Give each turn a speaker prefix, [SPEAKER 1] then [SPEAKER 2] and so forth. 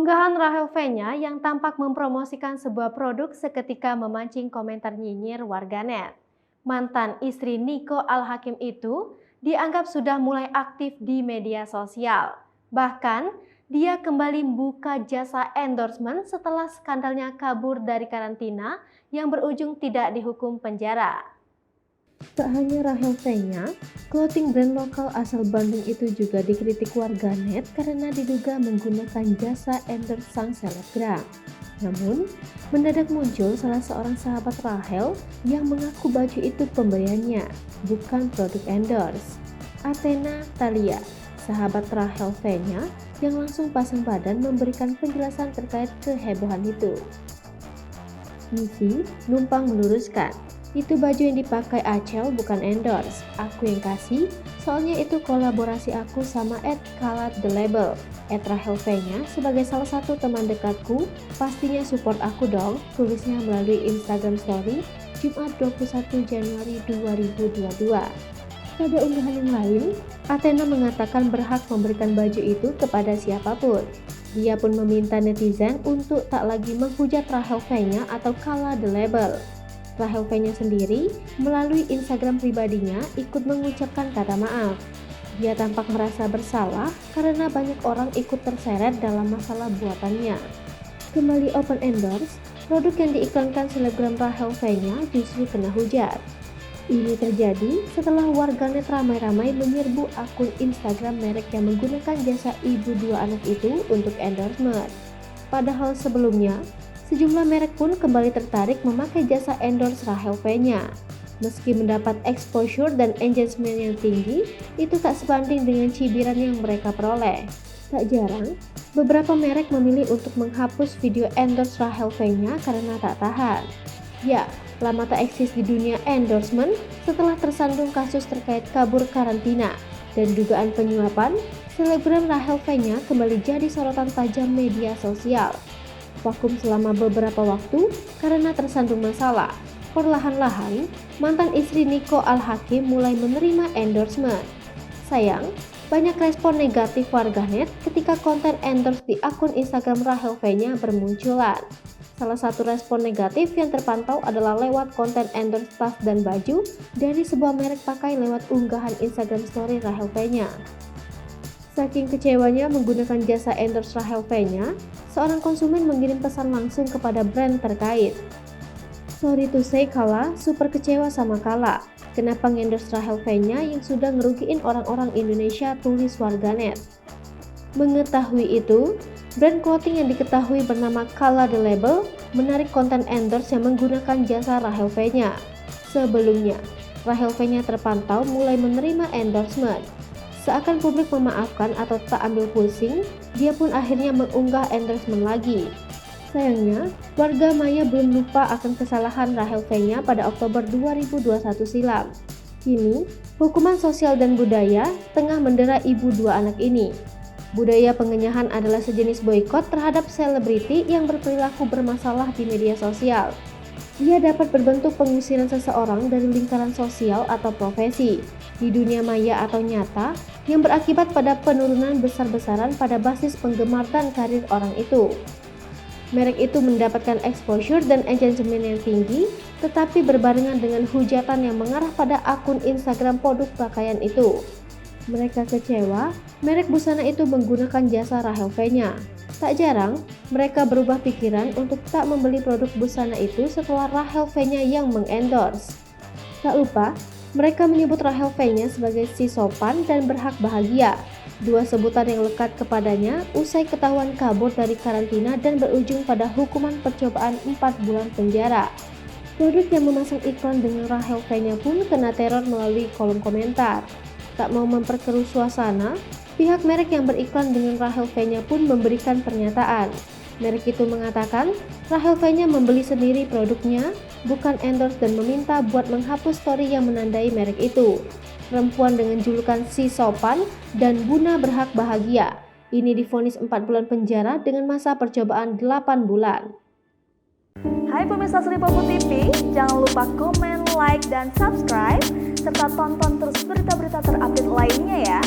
[SPEAKER 1] Unggahan Rachel V-nya yang tampak mempromosikan sebuah produk seketika memancing komentar nyinyir warganet. Mantan istri Niko Al-Hakim itu dianggap sudah mulai aktif di media sosial. Bahkan, dia kembali buka jasa endorsement setelah skandalnya kabur dari karantina yang berujung tidak dihukum penjara. Tak hanya Rachel V-nya, clothing brand lokal asal Bandung itu juga dikritik warganet karena diduga menggunakan jasa endorse sang selebgram. Namun, mendadak muncul salah seorang sahabat Rachel yang mengaku baju itu pemberiannya, bukan produk endorse. Athena Thalia, sahabat Rachel V-nya, yang langsung pasang badan memberikan penjelasan terkait kehebohan itu. Misi numpang meluruskan, itu baju yang dipakai Acel bukan endorse, aku yang kasih, soalnya itu kolaborasi aku sama @kalat_the_label. Rachel V-nya sebagai salah satu teman dekatku, pastinya support aku dong, tulisnya melalui Instagram Story Jumat 21 Januari 2022. Pada unggahan yang lain, Athena mengatakan berhak memberikan baju itu kepada siapapun. Dia pun meminta netizen untuk tak lagi menghujat Rachel V-nya atau kalat_the_label. Rachel V-nya sendiri melalui Instagram pribadinya ikut mengucapkan kata maaf. Dia tampak merasa bersalah karena banyak orang ikut terseret dalam masalah buatannya. Kembali open endorse, produk yang diiklankan selebgram Rachel V-nya justru kena hujat. Ini terjadi setelah warganet ramai-ramai menyerbu akun Instagram merek yang menggunakan jasa ibu dua anak itu untuk endorsement. Padahal sebelumnya, sejumlah merek pun kembali tertarik memakai jasa endorse Rachel V-nya. Meski mendapat exposure dan engagement yang tinggi, itu tak sebanding dengan cibiran yang mereka peroleh. Tak jarang, beberapa merek memilih untuk menghapus video endorse Rachel V-nya karena tak tahan. Ya, lama tak eksis di dunia endorsement setelah tersandung kasus terkait kabur karantina dan dugaan penyuapan, selebgram Rachel V-nya kembali jadi sorotan tajam media sosial. Vakum selama beberapa waktu karena tersandung masalah. Perlahan-lahan, mantan istri Niko Al-Hakim mulai menerima endorsement. Sayang, banyak respon negatif warganet ketika konten endorse di akun Instagram Rachel V-nya bermunculan. Salah satu respon negatif yang terpantau adalah lewat konten endorse tas dan baju dari sebuah merek pakai lewat unggahan Instagram story Rachel V-nya. Saking kecewanya menggunakan jasa endorse Rachel V-nya, seorang konsumen mengirim pesan langsung kepada brand terkait. Sorry to say Kala, super kecewa sama Kala. Kenapa ngendorse Rachel V-nya yang sudah ngerugiin orang-orang Indonesia, tulis warganet. Mengetahui itu, brand clothing yang diketahui bernama kalat_the_label menarik konten endorse yang menggunakan jasa Rachel V-nya. Sebelumnya, Rachel V-nya terpantau mulai menerima endorsement. Seakan publik memaafkan atau tak ambil pusing, dia pun akhirnya mengunggah endorsement lagi. Sayangnya, warga maya belum lupa akan kesalahan Rachel V-nya pada Oktober 2021 silam. Kini, hukuman sosial dan budaya tengah mendera ibu dua anak ini. Budaya pengenyahan adalah sejenis boikot terhadap selebriti yang berperilaku bermasalah di media sosial. Ia dapat berbentuk pengusiran seseorang dari lingkaran sosial atau profesi, di dunia maya atau nyata, yang berakibat pada penurunan besar-besaran pada basis penggemar dan karir orang itu. Merek itu mendapatkan exposure dan engagement yang tinggi, tetapi berbarengan dengan hujatan yang mengarah pada akun Instagram produk pakaian itu. Mereka kecewa, merek busana itu menggunakan jasa Rachel V-nya. Tak jarang, mereka berubah pikiran untuk tak membeli produk busana itu setelah Rachel V-nya yang mengendorse. Tak lupa, mereka menyebut Rachel V-nya sebagai si sopan dan berhak bahagia. Dua sebutan yang lekat kepadanya usai ketahuan kabur dari karantina dan berujung pada hukuman percobaan 4 bulan penjara. Produk yang memasang iklan dengan Rachel V-nya pun kena teror melalui kolom komentar. Tak mau memperkeruh suasana, pihak merek yang beriklan dengan Rachel V-nya pun memberikan pernyataan. Merek itu mengatakan Rachel V-nya membeli sendiri produknya, bukan endorse, dan meminta buat menghapus story yang menandai merek itu. Perempuan dengan julukan si sopan dan Buna berhak bahagia. Ini divonis 4 bulan penjara dengan masa percobaan 8 bulan.
[SPEAKER 2] Hai pemirsa Sri Popo TV, jangan lupa komen, like, dan subscribe, serta tonton terus berita-berita terupdate lainnya ya.